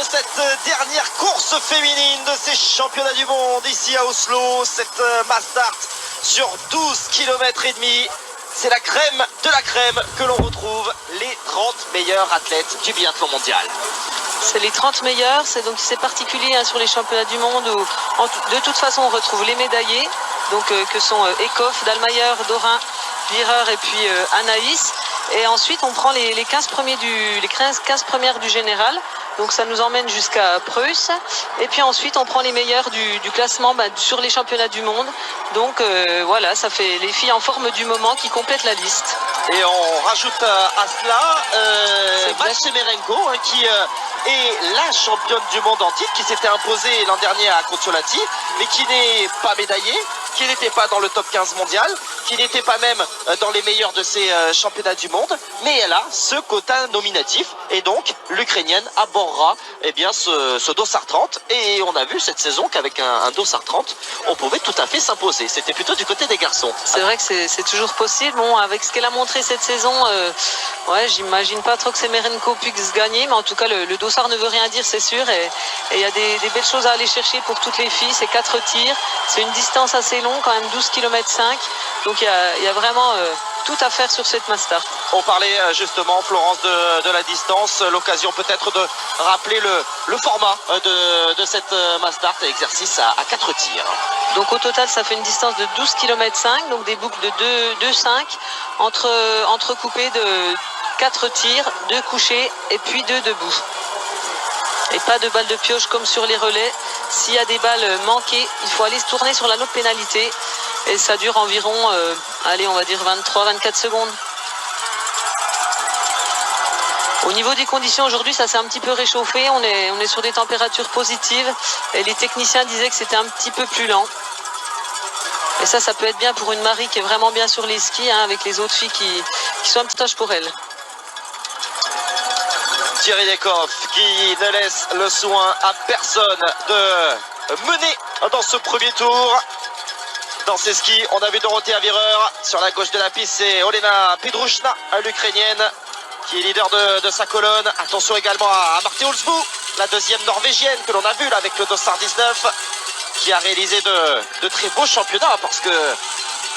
de cette dernière course féminine de ces championnats du monde ici à Oslo. Cette Mastart sur 12 km et demi. C'est la crème de la crème que l'on retrouve, les 30 meilleurs athlètes du biathlon mondial. C'est les 30 meilleurs, c'est particulier sur les championnats du monde où de toute façon on retrouve les médaillés, donc que sont Eckhoff, Dahlmeier, Dorin, Wierer et puis Anaïs. Et ensuite on prend les 15 premières du général, donc ça nous emmène jusqu'à Preuss. Et puis ensuite on prend les meilleurs du classement sur les championnats du monde. Donc voilà, ça fait les filles en forme du moment qui complètent la liste. Et on rajoute à cela Maja Semerenko qui est la championne du monde en titre, qui s'était imposée l'an dernier à Kontiolahti, mais qui n'est pas médaillée, qui n'était pas dans le top 15 mondial, qui n'était pas même dans les meilleurs de ces championnats du monde, mais elle a ce quota nominatif et donc l'Ukrainienne abordera ce Dossard 30, et on a vu cette saison qu'avec un Dossard 30 on pouvait tout à fait s'imposer. C'était plutôt du côté des garçons. C'est vrai que c'est toujours possible. Bon, avec ce qu'elle a montré cette saison, ouais, j'imagine pas trop que Semerenko puisse gagner, mais en tout cas le Dossard ne veut rien dire, c'est sûr, et il y a des belles choses à aller chercher pour toutes les filles. C'est 4 tirs, c'est une distance assez longue quand même, 12 km 5, donc il y a vraiment tout à faire sur cette Mastart. On parlait justement, Florence, de la distance, l'occasion peut-être de rappeler le format de cette Mastart, exercice à 4 tirs. Donc au total ça fait une distance de 12 km 5, donc des boucles de 2-5 entrecoupées de 4 tirs, 2 couchés et puis 2 debout. Et pas de balles de pioche comme sur les relais. S'il y a des balles manquées, il faut aller se tourner sur l'anneau de pénalité. Et ça dure environ, allez, on va dire 23-24 secondes. Au niveau des conditions aujourd'hui, ça s'est un petit peu réchauffé. On est sur des températures positives. Et les techniciens disaient que c'était un petit peu plus lent. Et ça peut être bien pour une Marie qui est vraiment bien sur les skis, avec les autres filles qui sont un petit tâche pour elle. Thierry Eckhoff qui ne laisse le soin à personne de mener dans ce premier tour. Dans ses skis, on a vu Dorothea Wierer. Sur la gauche de la piste, c'est Olena Pedrushna, l'Ukrainienne, qui est leader de sa colonne. Attention également à Marte Olsbu, la deuxième norvégienne que l'on a vue avec le Dossard 19, qui a réalisé de très beaux championnats, parce que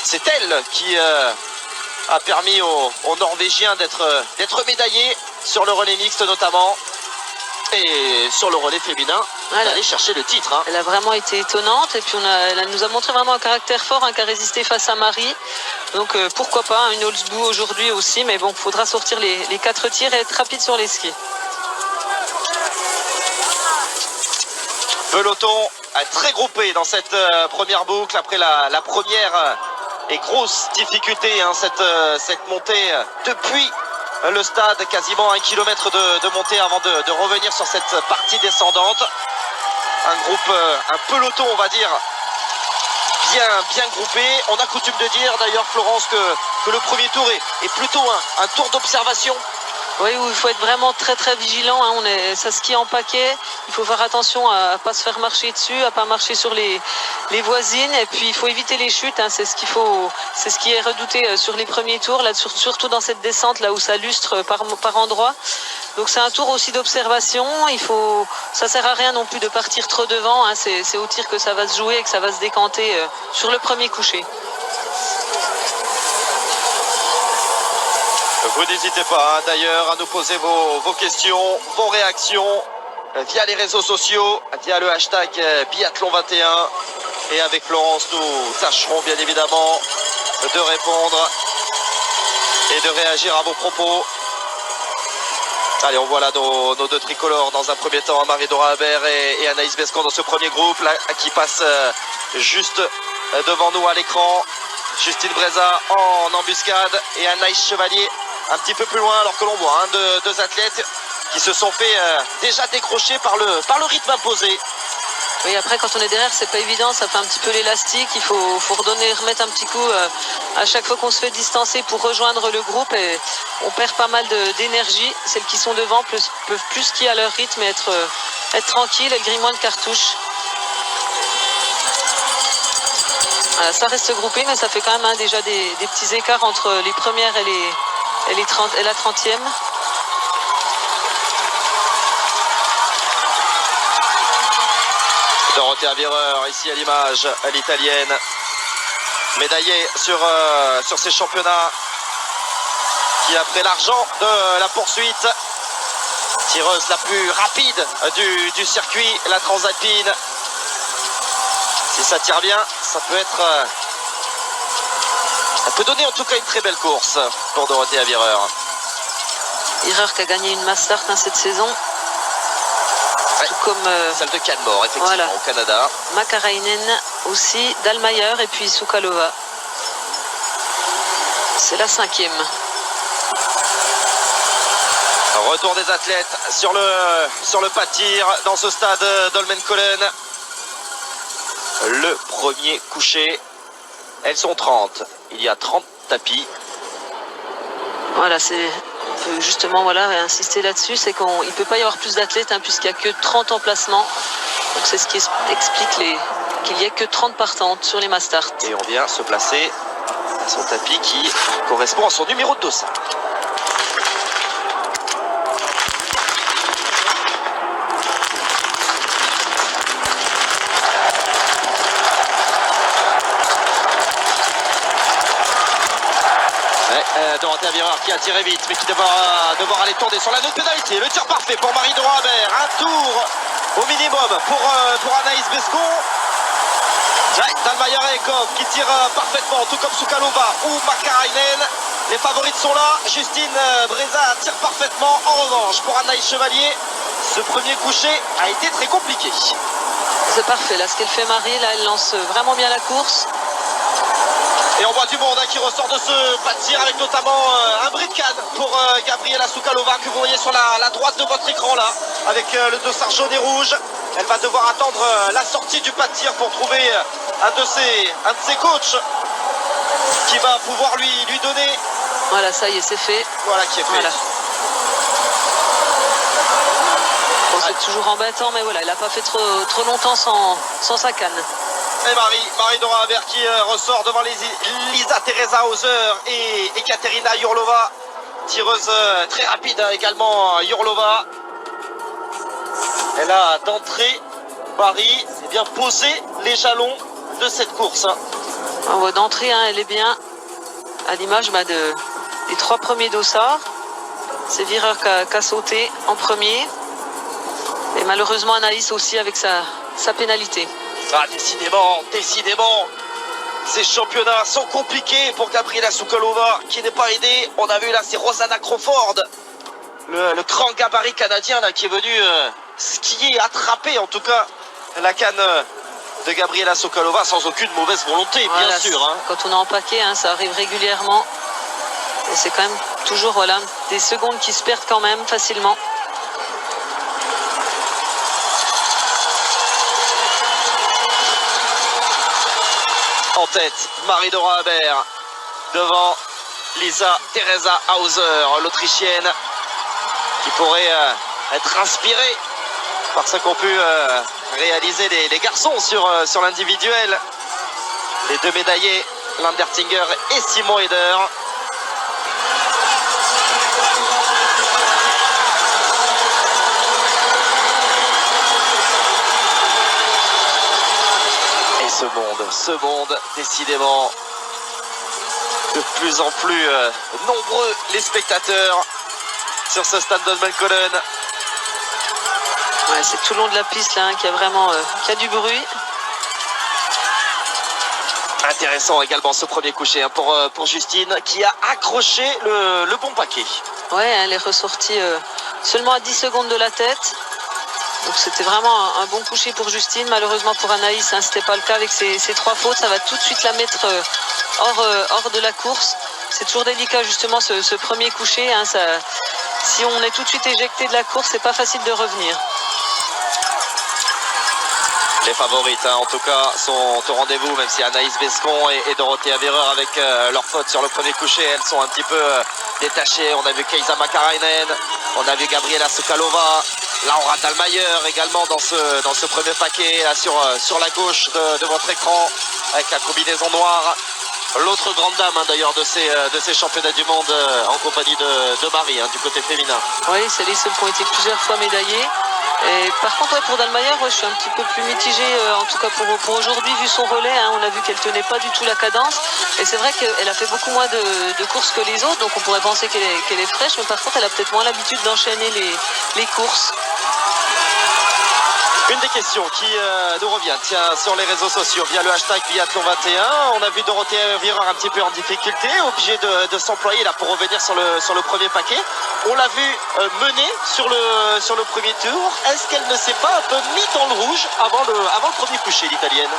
c'est elle qui a permis aux Norvégiens d'être médaillés sur le relais mixte notamment, et sur le relais féminin d'aller chercher le titre. Elle a vraiment été étonnante, et puis elle nous a montré vraiment un caractère fort, qui a résisté face à Marie. Donc pourquoi pas une Olsbu aujourd'hui aussi, mais bon, il faudra sortir les 4 tirs et être rapide sur les skis. Peloton très groupé dans cette première boucle après la première et grosse difficulté, cette montée depuis le stade, quasiment 1 km de montée avant de revenir sur cette partie descendante. Un peloton, on va dire, bien groupé. On a coutume de dire d'ailleurs, Florence, que le premier tour est plutôt un tour d'observation. Oui, où il faut être vraiment très vigilant. Ça skie en paquet. Il faut faire attention à ne pas se faire marcher dessus, à ne pas marcher sur les voisines. Et puis il faut éviter les chutes. C'est ce qui est redouté sur les premiers tours, là, surtout dans cette descente là où ça lustre par endroits. Donc c'est un tour aussi d'observation. Ça sert à rien non plus de partir trop devant. C'est au tir que ça va se jouer et que ça va se décanter sur le premier coucher. Vous n'hésitez pas d'ailleurs à nous poser vos questions, vos réactions via les réseaux sociaux, via le hashtag Biathlon21. Et avec Florence, nous tâcherons bien évidemment de répondre et de réagir à vos propos. Allez, on voit là nos 2 tricolores dans un premier temps, Marie-Dora Habert et Anaïs Bescon dans ce premier groupe là, qui passe juste devant nous à l'écran. Justine Breza en embuscade et Anaïs Chevalier un petit peu plus loin, alors que l'on voit 2 athlètes qui se sont fait déjà décrocher par le rythme imposé. Oui, après quand on est derrière, c'est pas évident, ça fait un petit peu l'élastique, il faut remettre un petit coup à chaque fois qu'on se fait distancer pour rejoindre le groupe, et on perd pas mal d'énergie. Celles qui sont devant peuvent plus skier à leur rythme et être tranquilles, elles grillent moins de cartouches. Voilà, ça reste groupé, mais ça fait quand même déjà des petits écarts entre les premières et la 30e. Dorothea Virer, ici à l'image, l'italienne, médaillée sur ces championnats, qui a pris l'argent de la poursuite. Tireuse la plus rapide du circuit, la transalpine. Si ça tire bien, ça peut donner en tout cas une très belle course pour Dorothea Virer. Virer qui a gagné une Mastart cette saison. Ouais, tout comme celle de Canmore, effectivement, voilà, au Canada. Makarainen aussi, Dallmayr et puis Soukalova. C'est la 5e. Retour des athlètes sur le pas de tir dans ce stade d'Holmenkollen. Le premier coucher. Elles sont 30. Il y a 30 tapis. Voilà, on peut justement insister là-dessus, c'est qu'il ne peut pas y avoir plus d'athlètes puisqu'il n'y a que 30 emplacements. Donc c'est ce qui explique qu'il n'y ait que 30 partantes sur les Mastart. Et on vient se placer à son tapis qui correspond à son numéro de dossard. Dorothea Virer qui a tiré vite, mais qui devoir aller tourner sur la note pénalité. Le tir parfait pour Marie-Dora Habert. Un tour au minimum pour Anaïs Bescon. Ouais, Dallmayr et Ekhoff qui tirent parfaitement, tout comme Soukalova ou Makarainen. Les favorites sont là. Justine Breza tire parfaitement. En revanche, pour Anaïs Chevalier, ce premier coucher a été très compliqué. C'est parfait. Là, ce qu'elle fait Marie, là, elle lance vraiment bien la course. Et on voit du monde qui ressort de ce pas de tir avec notamment un bris de canne pour Gabriela Soukalova que vous voyez sur la droite de votre écran là, avec le dossard jaune et rouge. Elle va devoir attendre la sortie du pas de tir pour trouver un de ses coachs qui va pouvoir lui donner. Voilà, ça y est, c'est fait. Voilà qui est fait. Voilà. Bon, c'est toujours embêtant, mais voilà, elle n'a pas fait trop longtemps sans sa canne. Et Marie-Dora Habert qui ressort devant Lisa Teresa Hauser et Ekaterina Yurlova. Tireuse très rapide également, Yurlova. Elle a d'entrée, Marie, bien posé les jalons de cette course. On voit d'entrée, elle est bien à l'image des 3 premiers dossards. C'est Virer qui a sauté en premier. Et malheureusement Anaïs aussi avec sa pénalité. Ah, décidément, ces championnats sont compliqués pour Gabriela Soukalova qui n'est pas aidée. On a vu là, c'est Rosanna Crawford, le grand gabarit canadien là, qui est venu skier, attraper en tout cas la canne de Gabriela Soukalova sans aucune mauvaise volonté, voilà, bien sûr. Quand on est en paquet, ça arrive régulièrement. Et c'est quand même toujours des secondes qui se perdent quand même facilement. En tête, Marie-Dora Habert devant Lisa Teresa Hauser, l'Autrichienne, qui pourrait être inspirée par ce qu'ont pu réaliser les garçons sur l'individuel. Les 2 médaillés, Landertinger et Simon Eder. Ce monde, décidément, de plus en plus nombreux les spectateurs sur ce stade d'Holmenkollen. Ouais, c'est tout le long de la piste là qui a du bruit. Intéressant également ce premier coucher pour Justine qui a accroché le bon paquet. Ouais, elle est ressortie seulement à 10 secondes de la tête. Donc c'était vraiment un bon coucher pour Justine. Malheureusement pour Anaïs, ce n'était pas le cas avec ses 3 fautes. Ça va tout de suite la mettre hors de la course. C'est toujours délicat justement ce premier coucher. Si on est tout de suite éjecté de la course, c'est pas facile de revenir. Les favorites en tout cas sont au rendez-vous, même si Anaïs Bescon et Dorothea Virer avec leur faute sur le premier coucher, elles sont un petit peu détachées. On a vu Kaisa Makarainen, on a vu Gabriela Soukalova. Là, on aura Dallmayr également dans ce premier paquet, là, sur la gauche de votre écran, avec la combinaison noire. L'autre grande dame, d'ailleurs, de ces championnats du monde en compagnie de Marie, du côté féminin. Oui, c'est les seuls qui ont été plusieurs fois médaillés. Et par contre, pour Dallmayr, je je suis un petit peu plus mitigée, en tout cas pour aujourd'hui, vu son relais. Hein, on a vu qu'elle tenait pas du tout la cadence. Et c'est vrai qu'elle a fait beaucoup moins de courses que les autres, donc on pourrait penser qu'elle est fraîche, mais par contre, elle a peut-être moins l'habitude d'enchaîner les courses. Une des questions qui nous revient, tiens, sur les réseaux sociaux, via le hashtag Biathlon21, on a vu Dorothée Virer un petit peu en difficulté, obligée de s'employer là pour revenir sur le premier paquet. On l'a vu mener sur le premier tour. Est-ce qu'elle ne s'est pas un peu mise dans le rouge avant le premier coucher, l'Italienne?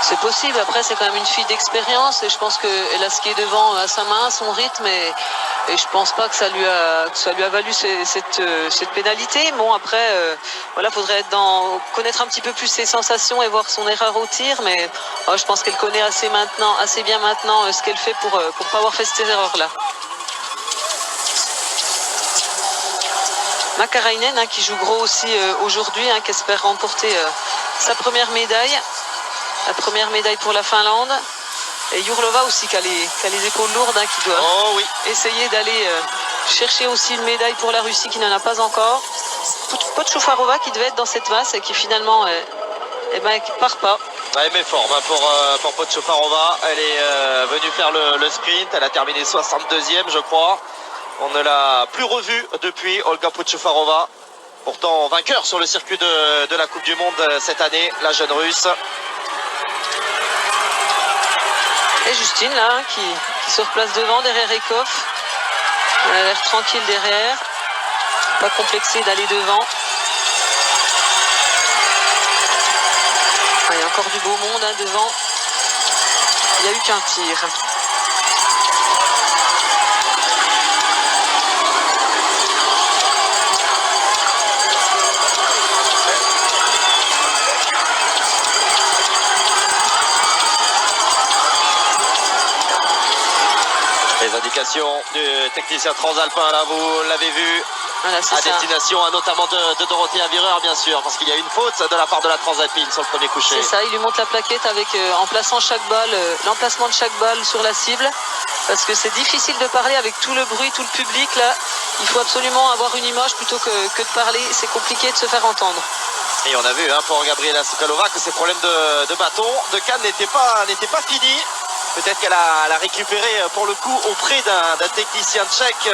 C'est possible, après c'est quand même une fille d'expérience et je pense qu'elle a ce qui est devant à sa main, son rythme et je pense pas que ça lui a valu cette pénalité. Bon après, voilà, faudrait connaître un petit peu plus ses sensations et voir son erreur au tir, mais je pense qu'elle connaît assez bien maintenant ce qu'elle fait pour pas avoir fait cette erreur-là. Makarainen hein, qui joue gros aussi aujourd'hui, hein, qui espère remporter sa première médaille. La première médaille pour la Finlande. Et Jourlova aussi qui a les épaules lourdes, hein, qui doit essayer d'aller chercher aussi une médaille pour la Russie qui n'en a pas encore. Podchoufarova qui devait être dans cette masse et qui finalement part pas. Ouais, mais forme hein, pour Podchoufarova. Elle est venue faire le sprint. Elle a terminé 62e, je crois. On ne l'a plus revue depuis, Olga Podchoufarova. Pourtant vainqueur sur le circuit de la Coupe du Monde cette année, la jeune Russe. Et Justine là, qui se replace devant, derrière Ekhoff. Elle a l'air tranquille derrière. Pas complexée d'aller devant. Il y a encore du beau monde hein, devant. Il n'y a eu qu'un tir. Les indications du technicien transalpin, là, vous l'avez vu, voilà, à destination notamment de Dorothée Virer, bien sûr, parce qu'il y a une faute de la part de la transalpine sur le premier coucher. C'est ça, il lui monte la plaquette avec en plaçant chaque balle, l'emplacement de chaque balle sur la cible, parce que c'est difficile de parler avec tout le bruit, tout le public, là. Il faut absolument avoir une image plutôt que de parler, c'est compliqué de se faire entendre. Et on a vu hein, pour Gabriela Sokalova que ses problèmes de bâton, de canne n'étaient pas finis. Peut-être qu'elle a récupéré pour le coup auprès d'un technicien tchèque,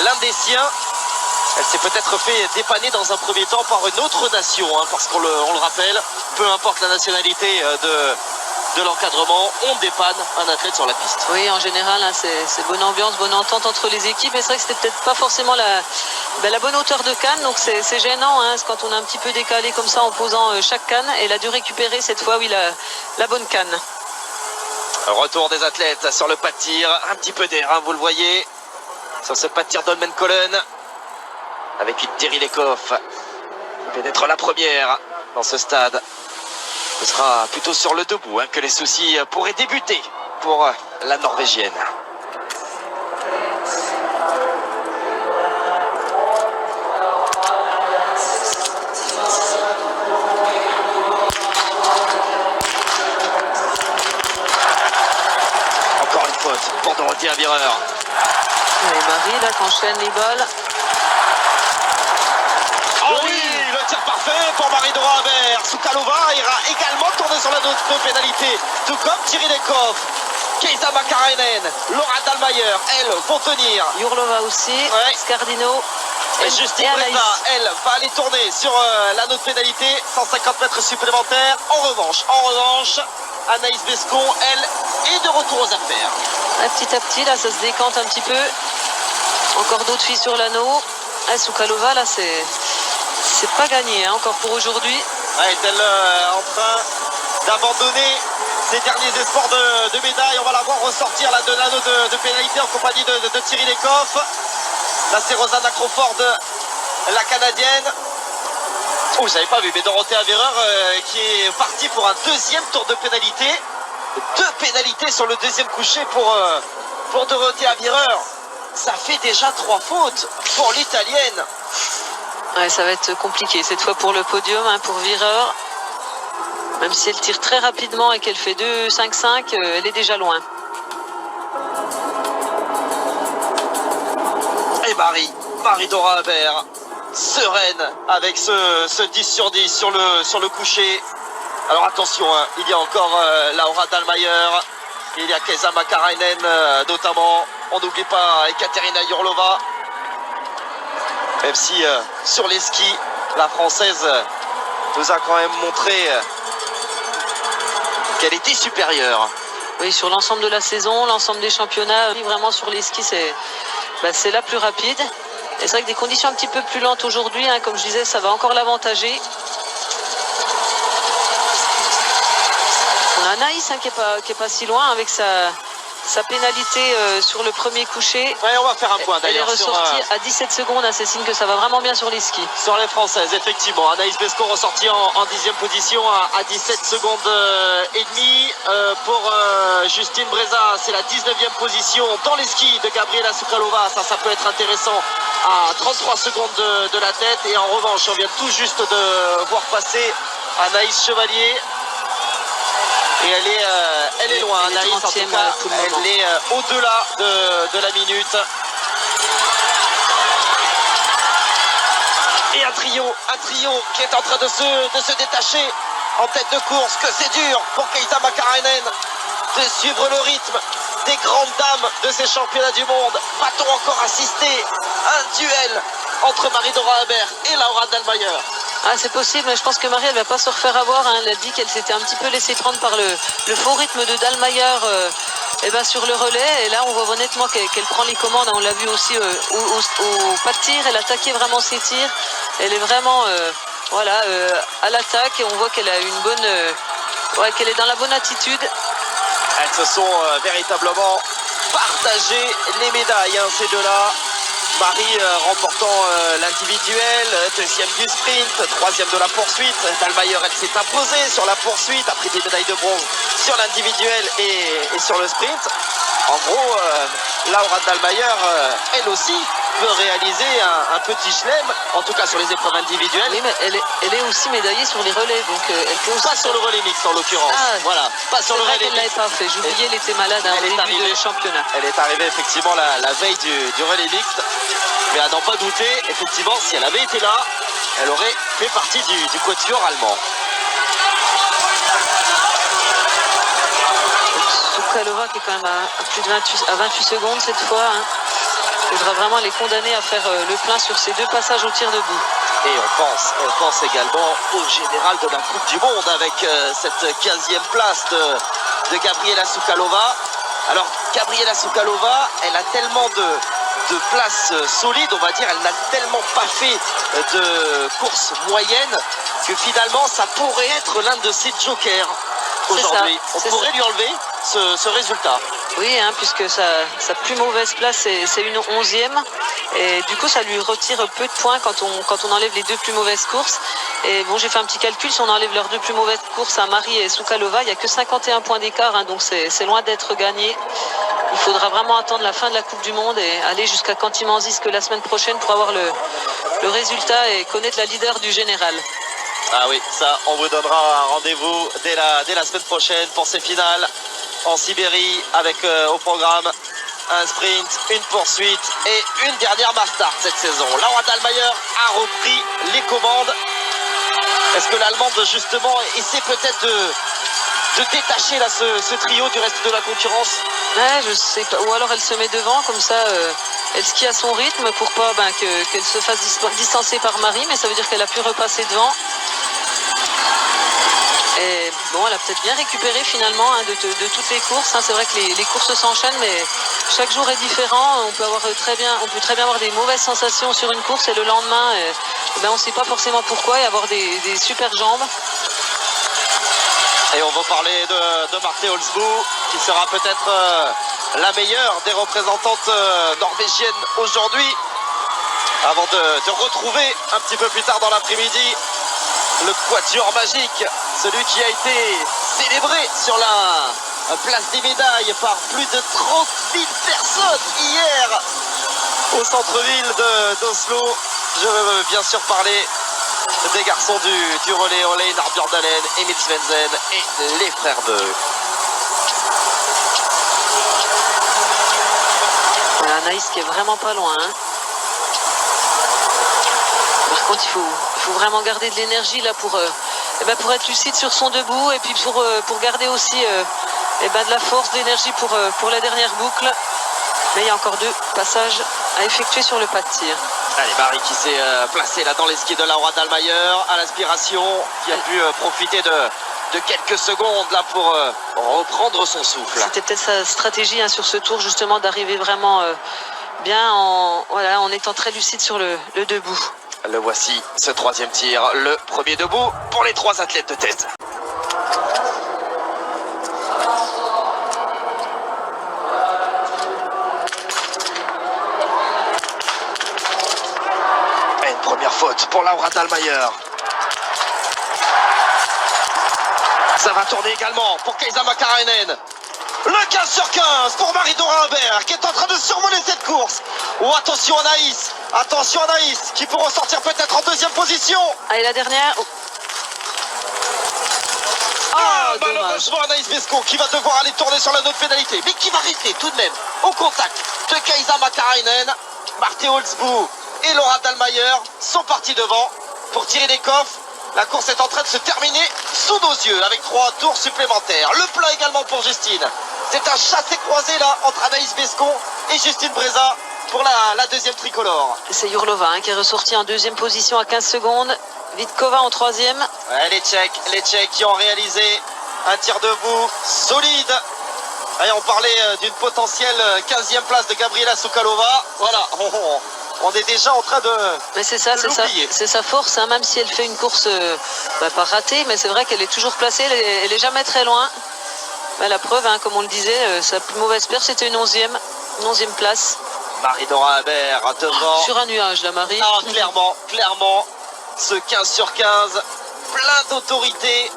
l'un des siens. Elle s'est peut-être fait dépanner dans un premier temps par une autre nation, hein, parce qu'on le rappelle, peu importe la nationalité de l'encadrement, on dépanne un athlète sur la piste. Oui, en général, hein, c'est bonne ambiance, bonne entente entre les équipes. Et c'est vrai que c'était peut-être pas forcément la bonne hauteur de canne, donc c'est gênant hein, quand on a un petit peu décalé comme ça en posant chaque canne. Et elle a dû récupérer cette fois, oui, la bonne canne. Retour des athlètes sur le pas de tir, un petit peu d'air, hein, vous le voyez, sur ce pas de tir d'Holmenkollen, avec une Tiril Ekhoff, qui vient d'être la première dans ce stade. Ce sera plutôt sur le debout hein, que les soucis pourraient débuter pour la Norvégienne. Pour Dorothée Virer. Et Marie là qui enchaîne les balles. Oh oui, le tir parfait pour Marie-Dora Haber. Sokalova ira également tourner sur la note de pénalité, tout comme Tiril Ekhoff. Kaisa Makarainen, Laura Dahlmeier, elles vont tenir. Jourlova aussi, Scardino. Et Justine Breza, elle va aller tourner sur la note pénalité, 150 mètres supplémentaires. En revanche, Anaïs Bescon, elle, est de retour aux affaires. Petit à petit, là, ça se décante un petit peu. Encore d'autres filles sur l'anneau. Sokalova, là, c'est pas gagné, hein, encore pour aujourd'hui. Est-elle en train d'abandonner ses derniers espoirs de médaille? On va la voir ressortir là, de l'anneau de pénalité en compagnie de Tiril Ekhoff. Là, c'est Rosanna Crawford, la Canadienne. Oh, je n'avais pas vu, mais Dorothée Virer qui est partie pour un deuxième tour de pénalité. 2 pénalités sur le deuxième coucher pour Dorothée Virer. Ça fait déjà 3 fautes pour l'Italienne. Ouais, ça va être compliqué cette fois pour le podium, hein, pour Virer. Même si elle tire très rapidement et qu'elle fait 2,55, elle est déjà loin. Et Marie-Dora Haber sereine avec ce 10 sur 10 sur le coucher. Alors attention, hein, il y a encore Laura Dahlmeier, il y a Kaisa Makarainen notamment. On n'oublie pas Ekaterina Yurlova. Même si sur les skis, la Française nous a quand même montré qu'elle était supérieure. Oui, sur l'ensemble de la saison, l'ensemble des championnats, vraiment sur les skis, c'est la plus rapide. Et c'est vrai que des conditions un petit peu plus lentes aujourd'hui, hein, comme je disais, ça va encore l'avantager. On a Anaïs hein, qui est pas si loin avec sa pénalité sur le premier coucher. Ouais, on va faire un point d'ailleurs. Elle est ressortie à 17 secondes, hein, c'est signe que ça va vraiment bien sur les skis. Sur les Françaises, effectivement. Anaïs Bescot ressortie en 10e position à 17 secondes et demie. Pour Justine Breza, c'est la 19e position dans les skis de Gabriela Sukalova. Ça peut être intéressant à 33 secondes de la tête. Et en revanche, on vient tout juste de voir passer Anaïs Chevalier. Et elle est loin, Anaïs, en tout cas, elle est au-delà de la minute. Et un trio qui est en train de se détacher en tête de course. Que c'est dur pour Kaisa Makarainen de suivre le rythme des grandes dames de ces championnats du monde. Va-t-on encore assister à un duel entre Marie-Dora Habert et Laura Dahlmeier? Ah, c'est possible, mais je pense que Marie, elle va pas se refaire avoir. Hein. Elle a dit qu'elle s'était un petit peu laissée prendre par le faux rythme de Dahlmeier sur le relais. Et là, on voit honnêtement qu'elle prend les commandes. On l'a vu aussi au pas de tir. Elle attaquait vraiment ses tirs. Elle est vraiment à l'attaque. Et on voit qu'elle a une bonne, qu'elle est dans la bonne attitude. Elles se sont véritablement partagées les médailles, hein, ces deux-là. Marie remportant l'individuel, deuxième du sprint, troisième de la poursuite. Dahlmeier, elle s'est imposée sur la poursuite, a pris des médailles de bronze sur l'individuel et sur le sprint. En gros, Laura Dahlmeier, elle aussi, peut réaliser un petit chelem, en tout cas sur les épreuves individuelles. Oui, mais elle est aussi médaillée sur les relais, donc elle peut aussi... Pas sur le relais mixte en l'occurrence. Ah, voilà, pas sur le relais mixte. Elle l'avait pas fait, j'oubliais, elle était malade au début du championnat. Elle est arrivée effectivement la veille du relais mixte, mais à n'en pas douter, effectivement, si elle avait été là, elle aurait fait partie du quatuor allemand. Sukalova qui est quand même à plus de 28 secondes cette fois. Hein. Il faudra vraiment les condamner à faire le plein sur ces deux passages au tir debout. Et on pense également au général de la Coupe du Monde avec cette 15e place de Gabriela Sukalova. Alors Gabriela Sukalova, elle a tellement de places solides, on va dire, elle n'a tellement pas fait de course moyenne que finalement ça pourrait être l'un de ses jokers aujourd'hui. On pourrait lui enlever ce résultat. Oui, hein, puisque sa plus mauvaise place c'est une 11e et du coup ça lui retire peu de points quand on enlève les deux plus mauvaises courses. Et bon, j'ai fait un petit calcul, si on enlève leurs deux plus mauvaises courses à Marie et Sukalova, il n'y a que 51 points d'écart, hein, donc c'est loin d'être gagné. Il faudra vraiment attendre la fin de la Coupe du Monde et aller jusqu'à Khanty-Mansiysk la semaine prochaine pour avoir le résultat et connaître la leader du général. Ah oui, ça, on vous donnera un rendez-vous dès la semaine prochaine pour ces finales en Sibérie avec au programme un sprint, une poursuite et une dernière mass start cette saison. Laura Dahlmeier a repris les commandes. Est-ce que l'Allemande justement essaie peut-être de détacher là ce trio du reste de la concurrence? Ouais, je sais pas. Ou alors elle se met devant, comme ça elle skie à son rythme pour pas qu'elle se fasse distancer par Marie, mais ça veut dire qu'elle a pu repasser devant. Et bon, elle a peut-être bien récupéré finalement hein, de toutes les courses. Hein. C'est vrai que les courses s'enchaînent, mais chaque jour est différent. On peut très bien avoir des mauvaises sensations sur une course et le lendemain, on ne sait pas forcément pourquoi et avoir des super jambes. Et on va parler de Marte Olsbu, qui sera peut-être la meilleure des représentantes norvégiennes aujourd'hui, avant de retrouver un petit peu plus tard dans l'après-midi le quatuor magique, celui qui a été célébré sur la place des médailles par plus de 30 000 personnes hier au centre-ville d'Oslo. Je veux bien sûr parler des garçons du relais, Ole Narbjørndalen, Emil Svendsen et les frères Bø. Anaïs qui est vraiment pas loin. Hein. contre, il faut vraiment garder de l'énergie là pour être lucide sur son debout et puis pour garder aussi de la force, de l'énergie pour la dernière boucle. Mais il y a encore 2 passages à effectuer sur le pas de tir. Allez, Marie qui s'est placée là dans les skis de Laura Dahlmeier à l'aspiration, qui a pu profiter de quelques secondes là pour reprendre son souffle. C'était peut-être sa stratégie sur ce tour justement d'arriver vraiment bien en étant très lucide sur le debout. Le voici, ce 3e tir, le premier debout pour les 3 athlètes de tête. Et une première faute pour Laura Dahlmeier. Ça va tourner également pour Kaisa Makarainen. Le 15 sur 15 pour Marie-Dora Humbert qui est en train de survoler cette course. Oh, attention Anaïs qui peut ressortir peut-être en 2e position. Allez, la dernière. Malheureusement Anaïs Bescon qui va devoir aller tourner sur la note pénalité, mais qui va rester tout de même au contact de Kaisa Makarainen. Marthe Holzbou et Laura Dahlmeier sont partis devant pour tirer les coffres. La course est en train de se terminer sous nos yeux avec 3 tours supplémentaires. Le plein également pour Justine. C'est un chassé-croisé là entre Anaïs Bescon et Justine Breza pour la 2e tricolore. C'est Jourlova qui est ressorti en 2e position à 15 secondes. Vitkova en 3e. Ouais, les Tchèques qui ont réalisé un tir debout solide. Et on parlait d'une potentielle 15e place de Gabriela Soukalova. Voilà, on est déjà en train de. Mais c'est ça, c'est sa force, même si elle fait une course pas ratée, mais c'est vrai qu'elle est toujours placée, elle est jamais très loin. La preuve, comme on le disait, sa plus mauvaise perte c'était une 11e place. Marie-Dora Humbert devant. Sur un nuage, la Marie. Ah, clairement, ce 15 sur 15, plein d'autorité.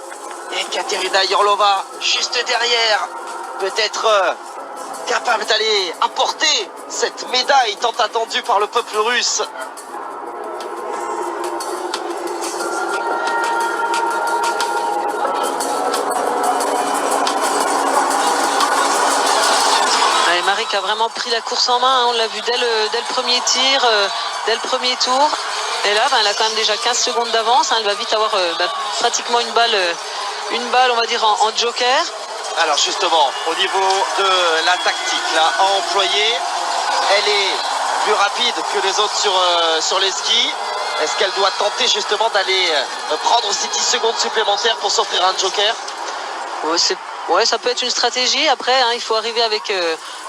Et Katerina Yorlova juste derrière, peut-être capable d'aller apporter cette médaille tant attendue par le peuple russe. Allez, Marie qui a vraiment pris la course en main, on l'a vu dès le premier tir, dès le premier tour. Et là, elle a quand même déjà 15 secondes d'avance, elle va vite avoir pratiquement une balle, on va dire, en joker. Alors justement, au niveau de la tactique là, à employer, elle est plus rapide que les autres sur les skis. Est-ce qu'elle doit tenter justement d'aller prendre ces 10 secondes supplémentaires pour s'offrir un joker? Ouais, ça peut être une stratégie. Après, il faut arriver avec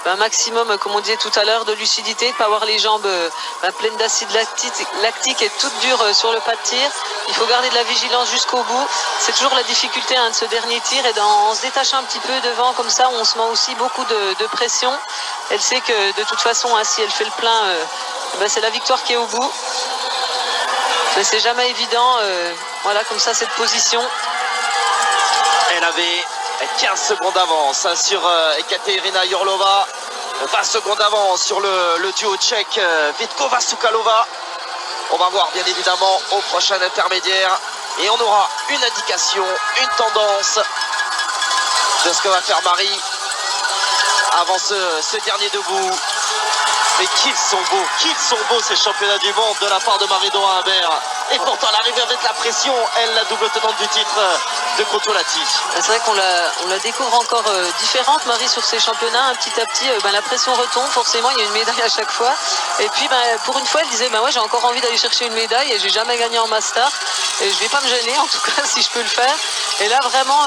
un maximum, comme on disait tout à l'heure, de lucidité, de ne pas avoir les jambes pleines d'acide lactique et toutes dures sur le pas de tir. Il faut garder de la vigilance jusqu'au bout. C'est toujours la difficulté de ce dernier tir. Et en se détachant un petit peu devant, comme ça, on se met aussi beaucoup de pression. Elle sait que de toute façon, si elle fait le plein, c'est la victoire qui est au bout. Mais c'est jamais évident, voilà, comme ça, cette position. Elle avait 15 secondes d'avance sur Ekaterina Yorlova, 20 secondes d'avance sur le duo tchèque Vitkova-Soukalova. On va voir bien évidemment au prochain intermédiaire et on aura une indication, une tendance de ce que va faire Marie avant ce dernier debout. Mais qu'ils sont beaux ces championnats du monde de la part de Marie-Dora Humbert. Et pourtant, elle arrive avec la pression, elle, la double tenante du titre de Kontiolahti. C'est vrai qu'on la découvre encore différente, Marie, sur ces championnats. Petit à petit, la pression retombe. Forcément, il y a une médaille à chaque fois. Et puis, pour une fois, elle disait, ouais, j'ai encore envie d'aller chercher une médaille et j'ai jamais gagné en Master. Et je vais pas me gêner, en tout cas, si je peux le faire. Et là, vraiment,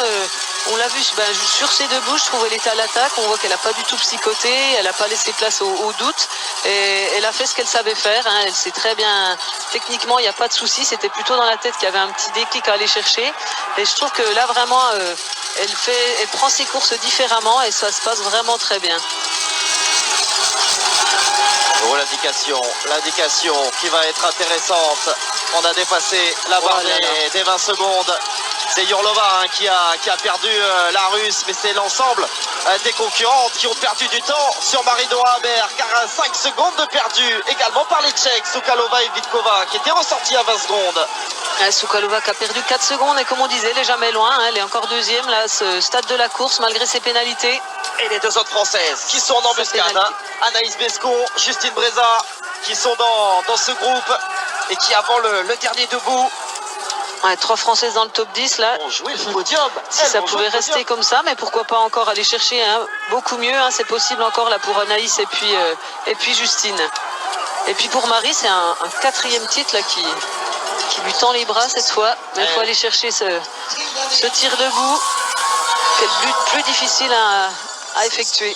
on l'a vu sur ses debout, je trouve qu'elle était à l'attaque. On voit qu'elle n'a pas du tout psychoté, elle n'a pas laissé place au doute. Et elle a fait ce qu'elle savait faire. Elle sait très bien, techniquement, il n'y a pas de souci. C'était plutôt dans la tête qu'il y avait un petit déclic à aller chercher. Et je trouve que là, vraiment, elle prend ses courses différemment et ça se passe vraiment très bien. Oh, l'indication qui va être intéressante. On a dépassé la barre des 20 secondes. C'est Yorlova qui a perdu la Russe, mais c'est l'ensemble des concurrentes qui ont perdu du temps sur Marie-Dora Humbert, car 5 secondes de perdu également par les Tchèques, Soukalova et Vitkova, qui étaient ressortis à 20 secondes. Soukalova qui a perdu 4 secondes et comme on disait, elle n'est jamais loin, elle est encore deuxième là, à ce stade de la course malgré ses pénalités. Et les deux autres Françaises qui sont en embuscade, Anaïs Bescon, Justine Breza, qui sont dans ce groupe. et qui avant le dernier debout Ouais, 3 Françaises dans le top 10 là. ont joué le podium. Si ça pouvait rester comme ça, mais pourquoi pas encore aller chercher beaucoup mieux, c'est possible encore là pour Anaïs et puis Justine. Et puis pour Marie, c'est un 4e titre là qui lui tend les bras cette fois. Mais il faut aller chercher ce tir debout. Quel but plus difficile à effectuer.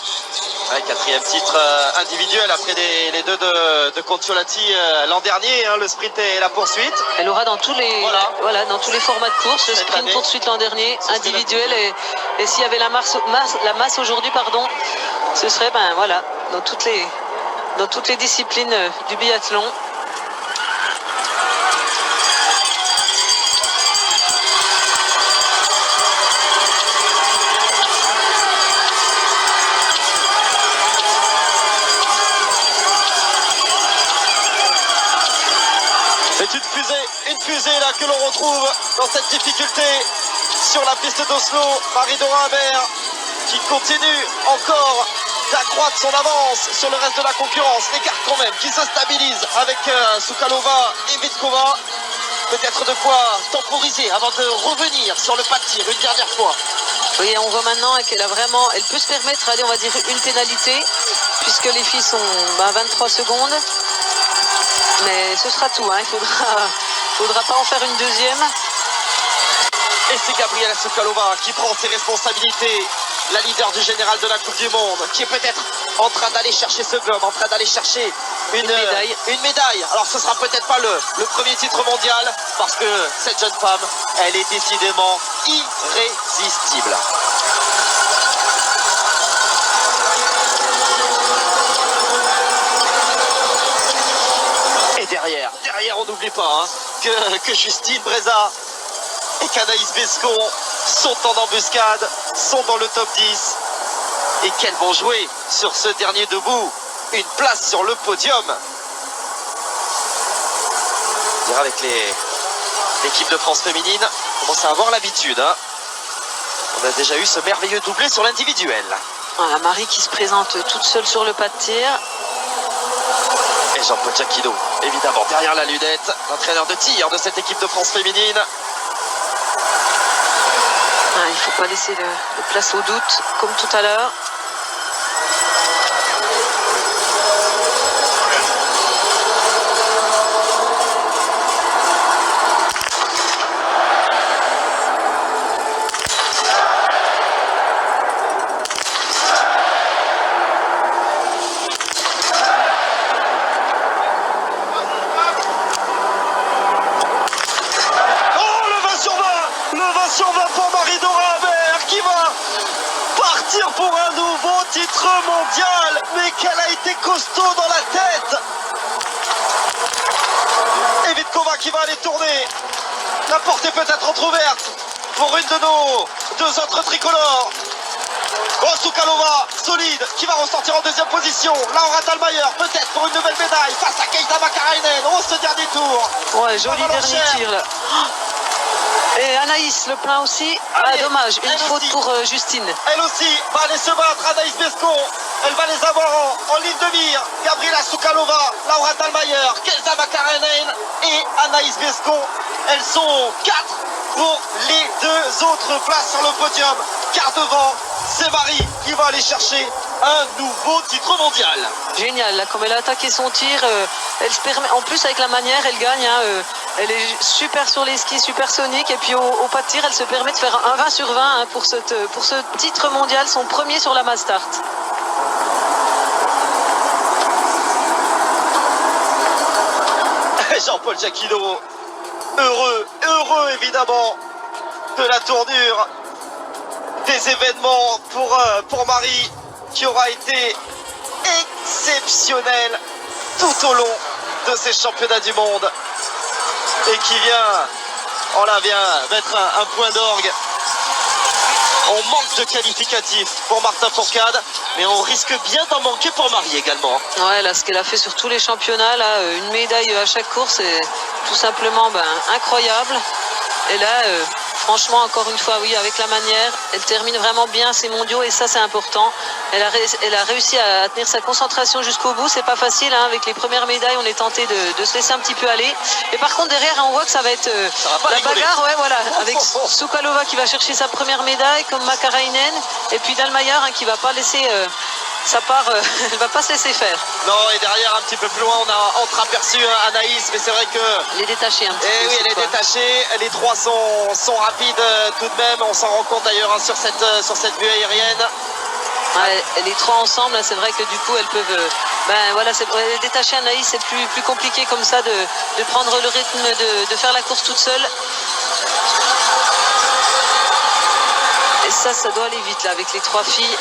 Ouais, 4e titre individuel après les deux de Contiolati l'an dernier, le sprint et la poursuite. Elle aura dans tous les, dans tous les formats de course, le sprint poursuite l'an dernier, individuel, et s'il y avait la masse aujourd'hui, pardon, ce serait dans toutes les disciplines du biathlon. C'est une fusée là que l'on retrouve dans cette difficulté sur la piste d'Oslo. Marie-Dora Amer qui continue encore d'accroître son avance sur le reste de la concurrence. L'écart quand même qui se stabilise avec Soukalova et Vitkova. Peut-être de quoi temporiser avant de revenir sur le pas de tir une dernière fois. Oui, on voit maintenant elle peut se permettre, allez, on va dire une pénalité, puisque les filles sont à 23 secondes. Mais ce sera tout, il faudra pas en faire une deuxième. Et c'est Gabriela Soukalova qui prend ses responsabilités, la leader du général de la Coupe du Monde, qui est peut-être en train d'aller chercher ce globe, en train d'aller chercher une médaille. Alors ce sera peut-être pas le premier titre mondial, parce que cette jeune femme, elle est décidément irrésistible. Et derrière on n'oublie pas que Justine Breza et qu'Anaïs Bescon sont en embuscade, sont dans le top 10 et qu'elles vont jouer sur ce dernier debout une place sur le podium. On dirait avec l'équipe de France féminine, on commence à avoir l'habitude. On a déjà eu ce merveilleux doublé sur l'individuel. Voilà, Marie qui se présente toute seule sur le pas de tir. Et Jean-Paul Giacchino, évidemment, derrière la lunette, l'entraîneur de tir de cette équipe de France féminine. Il ne faut pas laisser de place au doute, comme tout à l'heure. Pour Marie-Dora Amer qui va partir pour un nouveau titre mondial, mais qu'elle a été costaud dans la tête. Et Vitkova qui va aller tourner. La porte est peut-être entrouverte pour une de nos deux autres tricolores. Soukalova, solide, qui va ressortir en deuxième position. Laura Dahlmeier, peut-être pour une nouvelle médaille face à Keita Makarainen. Ce dernier tour. Ouais, joli dernier tir là. Et Anaïs, le plein aussi. Dommage, une faute pour Justine. Elle aussi va aller se battre, Anaïs Bescon. Elle va les avoir en ligne de mire. Gabriela Soukalova, Laura Dahlmeier, Keita Makarainen et Anaïs Bescon. Elles sont 4 pour les deux autres places sur le podium. Car devant, c'est Marie qui va aller chercher un nouveau titre mondial. Génial, là, comme elle a attaqué son tir, elle se permet, en plus avec la manière, elle gagne. Elle est super sur les skis, supersonique. Et puis au pas de tir, elle se permet de faire un 20 sur 20 pour ce titre mondial, son premier sur la Mastart. Jean-Paul Giacchino, heureux évidemment de la tournure des événements pour Marie, qui aura été exceptionnelle tout au long de ces championnats du monde et qui vient mettre un point d'orgue. On manque de qualificatifs pour Martin Fourcade, mais on risque bien d'en manquer pour Marie également. Ouais, là, ce qu'elle a fait sur tous les championnats, là, une médaille à chaque course, c'est tout simplement incroyable. Et là, Franchement, encore une fois, oui, avec la manière, elle termine vraiment bien ses mondiaux et ça, c'est important. Elle a réussi à tenir sa concentration jusqu'au bout. C'est pas facile, hein, avec les premières médailles, on est tenté de se laisser un petit peu aller. Et par contre, derrière, on voit que ça va être la bagarre, ouais, voilà, avec Soukalova qui va chercher sa première médaille, comme Makarainen, et puis Dahlmeier, hein, qui va pas laisser sa part, elle va pas se laisser faire. Non, et derrière, un petit peu plus loin, on a entreaperçu Anaïs, mais c'est vrai que... Elle est détachée un petit peu. Oui, elle est détachée. Les trois sont rapides tout de même. On s'en rend compte d'ailleurs, hein, sur cette vue aérienne. Ouais, les trois ensemble, c'est vrai que du coup, elles peuvent... voilà, détacher Anaïs, c'est plus compliqué comme ça de prendre le rythme, de faire la course toute seule. Et ça doit aller vite là, avec les trois filles.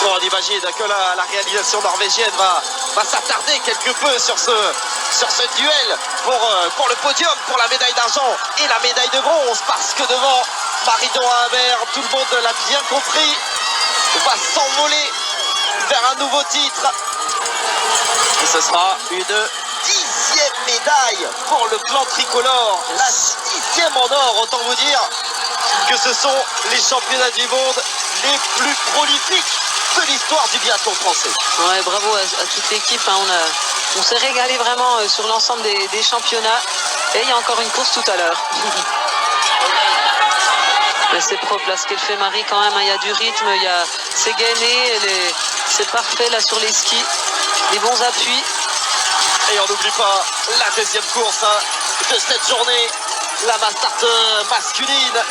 Bon, on imagine que la réalisation norvégienne va s'attarder quelque peu sur ce duel pour le podium, pour la médaille d'argent et la médaille de bronze, parce que devant Marie-Dora Humbert, tout le monde l'a bien compris, va s'envoler vers un nouveau titre. Et ce sera une 10e médaille pour le clan tricolore, la 6e en or, autant vous dire que ce sont les championnats du monde les plus prolifiques de l'histoire du biathlon français. Ouais, bravo à toute l'équipe, hein. On s'est régalé vraiment sur l'ensemble des championnats. Et il y a encore une course tout à l'heure. Mais c'est propre là ce qu'elle fait Marie quand même, hein. Il y a du rythme, c'est gainé, c'est parfait là sur les skis, des bons appuis. Et on n'oublie pas la deuxième course, hein, de cette journée, la Mastart masculine.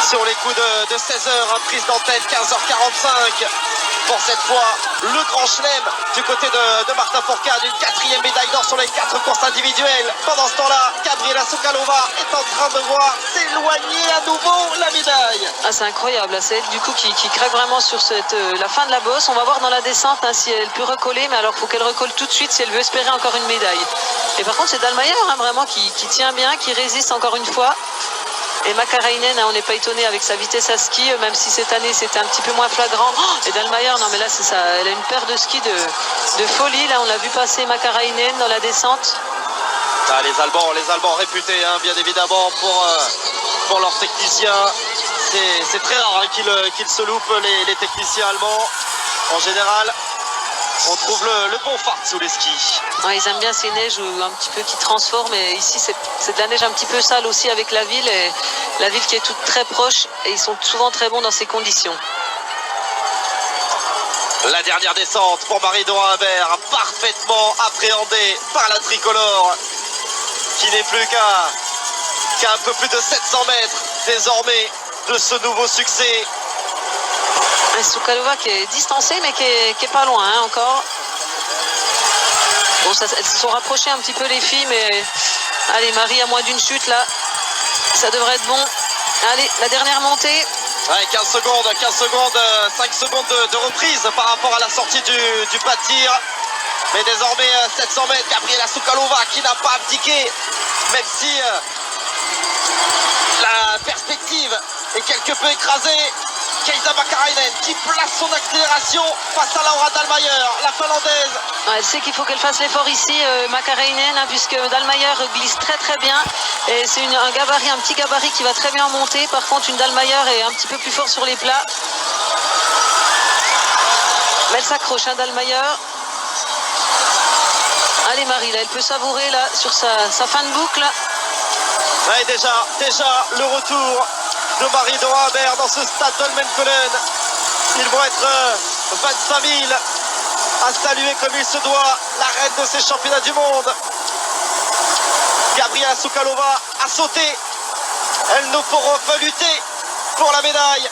Sur les coups de 16h, hein, prise d'antenne 15h45. Pour cette fois, le grand chelem du côté de Martin Fourcade, une 4e médaille d'or sur les 4 courses individuelles. Pendant ce temps-là, Gabriela Soukalova est en train de voir s'éloigner à nouveau la médaille. Ah, c'est incroyable, c'est elle du coup qui craque vraiment sur la fin de la bosse. On va voir dans la descente, hein, si elle peut recoller, mais alors il faut qu'elle recolle tout de suite si elle veut espérer encore une médaille. Et par contre, c'est Dahlmeier, hein, vraiment qui tient bien, qui résiste encore une fois. Et Makarainen, hein, on n'est pas étonné avec sa vitesse à ski, même si cette année c'était un petit peu moins flagrant. Et Dahlmeier, non mais là c'est ça, elle a une paire de skis de folie. Là on l'a vu passer Makarainen dans la descente. Ah, les Allemands réputés, hein, bien évidemment, pour leurs techniciens. C'est très rare, hein, qu'ils se loupent, les techniciens allemands. En général, on trouve le bon fart sous les skis. Ouais, ils aiment bien ces neiges un petit peu qui transforment. Et ici, c'est de la neige un petit peu sale aussi avec la ville. Et la ville qui est toute très proche. Et ils sont souvent très bons dans ces conditions. La dernière descente pour Marie-Dora Humbert, parfaitement appréhendée par la tricolore, qui n'est plus qu'à un peu plus de 700 mètres désormais de ce nouveau succès. Soukalova qui est distancée mais qui est pas loin, hein, encore. Bon, elles se sont rapprochées un petit peu les filles, mais allez, Marie à moins d'une chute là, ça devrait être bon. Allez, la dernière montée. Ouais, 15 secondes, 5 secondes de reprise par rapport à la sortie du pas de tir. Mais désormais 700 mètres, Gabriela Soukalova qui n'a pas abdiqué, même si la perspective est quelque peu écrasée. Kaisa Makarainen qui place son accélération face à Laura Dahlmeier, la finlandaise. Elle sait qu'il faut qu'elle fasse l'effort ici, Makarainen, hein, puisque Dahlmeier glisse très très bien. Et c'est un petit gabarit qui va très bien en montée. Par contre, une Dahlmeier est un petit peu plus fort sur les plats. Mais elle s'accroche, hein, Dahlmeier. Allez Marie, là, elle peut savourer là sur sa fin de boucle. Ouais, déjà le retour de Marie-Dora Humbert dans ce stade d'Holmenkollen. Ils vont être 25 000 à saluer comme il se doit la reine de ces championnats du monde. Gabriela Soukalova a sauté. Elle ne pourra pas lutter pour la médaille.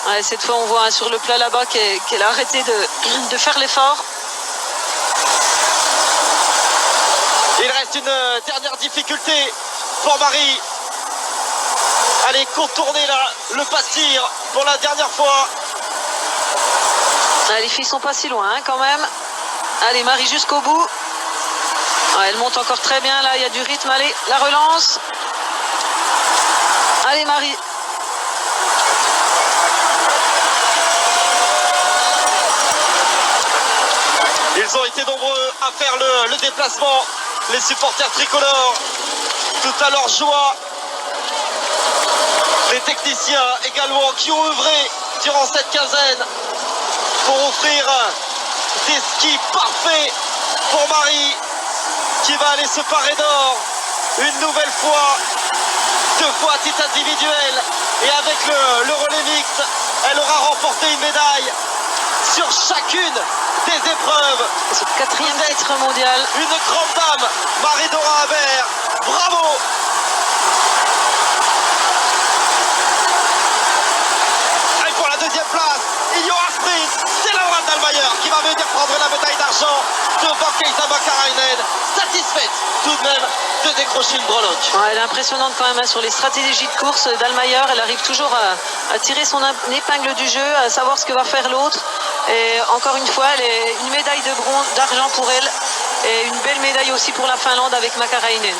Ouais, cette fois on voit, hein, sur le plat là-bas qu'elle a arrêté de faire l'effort. Il reste une dernière difficulté pour Marie. Allez, contourner là, le pas de tir pour la dernière fois. Ah, les filles sont pas si loin, hein, quand même. Allez, Marie jusqu'au bout. Ah, elle monte encore très bien là, il y a du rythme. Allez, la relance. Allez Marie. Ils ont été nombreux à faire le déplacement, les supporters tricolores, tout à leur joie techniciens également qui ont œuvré durant cette quinzaine pour offrir des skis parfaits pour Marie qui va aller se parer d'or une nouvelle fois, 2 fois à titre individuel, et avec le relais mixte, elle aura remporté une médaille sur chacune des épreuves. C'est le 4e titre mondial. Une grande dame, Marie-Dora Habert, bravo. Et pour la 2e place, il y aura sprint, c'est Laura Dahlmeier qui va venir prendre la médaille d'argent devant Kaisa Makarainen, satisfaite tout de même de décrocher une breloque. Ouais, elle est impressionnante quand même hein, sur les stratégies de course. Dahlmeier, elle arrive toujours à tirer son épingle du jeu, à savoir ce que va faire l'autre. Et encore une fois, elle est une médaille de bronze, d'argent pour elle, et une belle médaille aussi pour la Finlande avec Makarainen.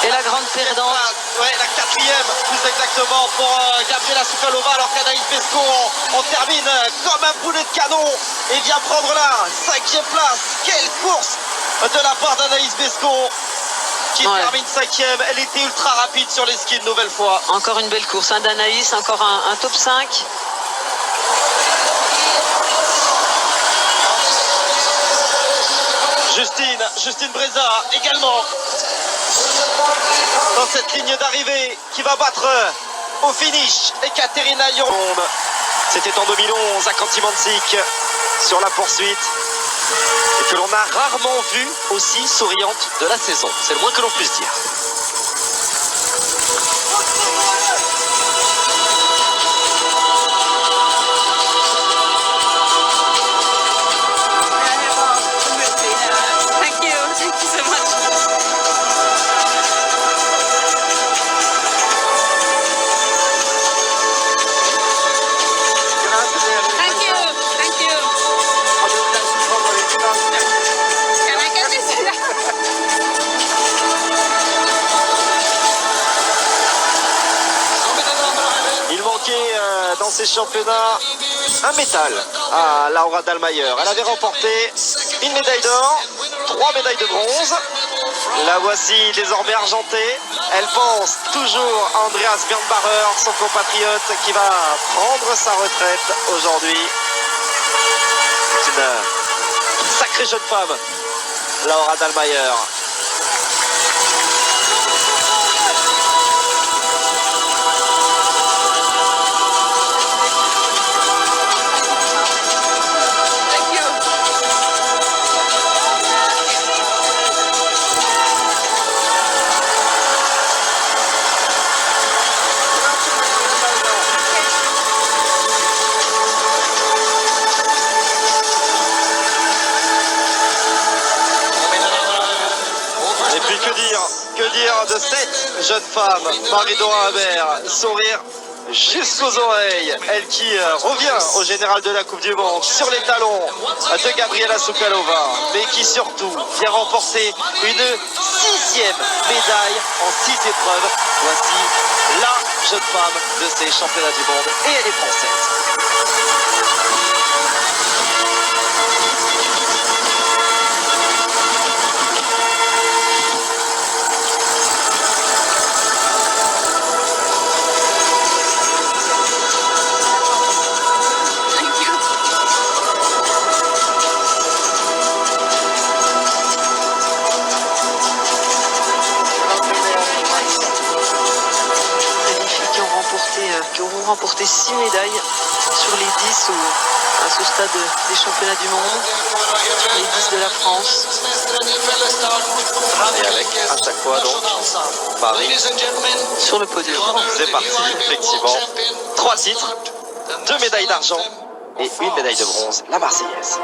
Et la grande perdante. Ouais, la 4e, plus exactement, pour Gabriela Sokolova, alors qu'Anaïs Besco, on termine comme un boulet de canon et vient prendre la 5e place. Quelle course de la part d'Anaïs Besco qui termine 5e. Elle était ultra rapide sur les skis une nouvelle fois. Encore une belle course hein, d'Anaïs, encore un top 5. Justine Breza également dans cette ligne d'arrivée qui va battre au finish Ekaterina Young. C'était en 2011 à Kantimansik sur la poursuite et que l'on a rarement vu aussi souriante de la saison. C'est le moins que l'on puisse dire. Dans ces championnats, un métal à Laura Dahlmeier. Elle avait remporté une médaille d'or, 3 médailles de bronze. La voici désormais argentée. Elle pense toujours à Andreas Björnbacher, son compatriote, qui va prendre sa retraite aujourd'hui. C'est une sacrée jeune femme, Laura Dahlmeier. Que dire de cette jeune femme, Marie-Dora Habert, sourire jusqu'aux oreilles, elle qui revient au général de la Coupe du Monde sur les talons de Gabriela Sokolova, mais qui surtout vient remporter une 6e médaille en 6 épreuves. Voici la jeune femme de ces championnats du monde et elle est française. Qui auront remporté 6 médailles sur les 10 à ce stade des championnats du monde, les 10 de la France. Et avec à chaque fois donc Marie sur le podium. C'est parti, effectivement. 3 titres, 2 médailles d'argent et 1 médaille de bronze, la Marseillaise.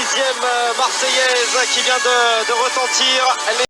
6e Marseillaise qui vient de retentir.